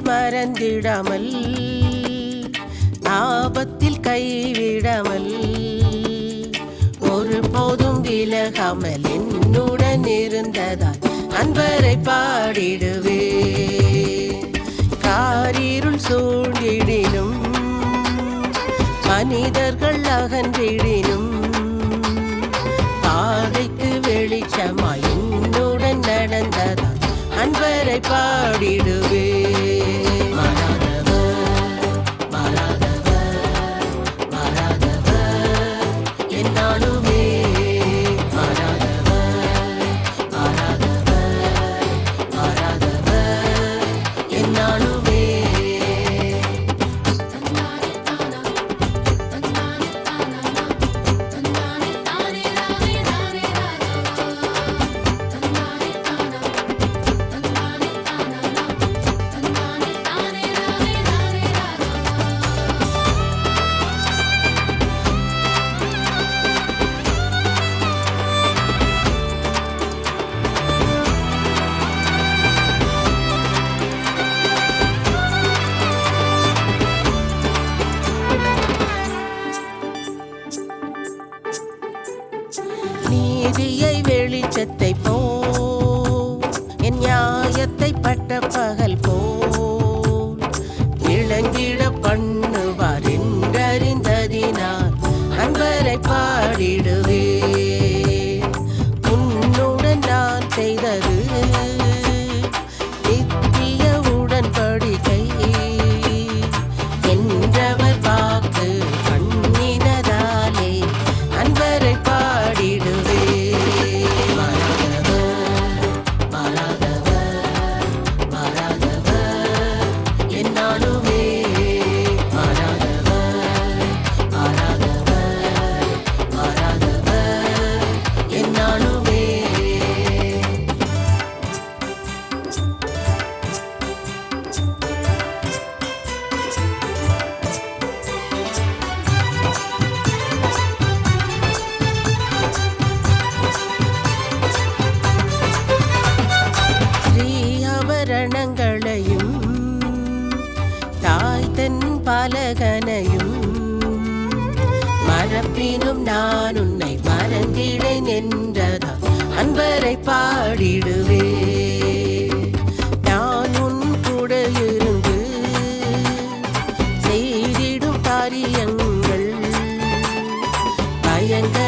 மறந்திடாமல் ஆபத்தில் கைவிடாமல் ஒரு போதும் விலகாமல் என்னுடன் இருந்ததால் அன்பரை பாடிடுவே. காரிருள் சூழ்ந்திடினும் மனிதர்கள் அகன்றிடினும் பாதைக்கு வெளிச்சமாய் என்னுடன் நடந்ததால் அன்பரை பாடிடுவே. நீதியை வெளிச்சத்தை போ என் நியாயத்தை பட்ட பகல் போல் இளங்கிட பண்ணுவார் என்றறிந்ததினால் அன்பரை பாடிடுவே. உன்னுடன் நான் செய்தது நித்திய உடன்படிக்கை என்றவர் வாக்கு பண்ணினதாலே அன்பரை பாடிடுவே. ணங்களையும் தாய் தன் பாலகனையும் மறப்பினும் நான் உன்னை மறந்திடேன் என்றதா அன்பரை பாடிடுவே. நான் உன் கூட இருந்து செய்திடும் காரியங்கள் பயங்கர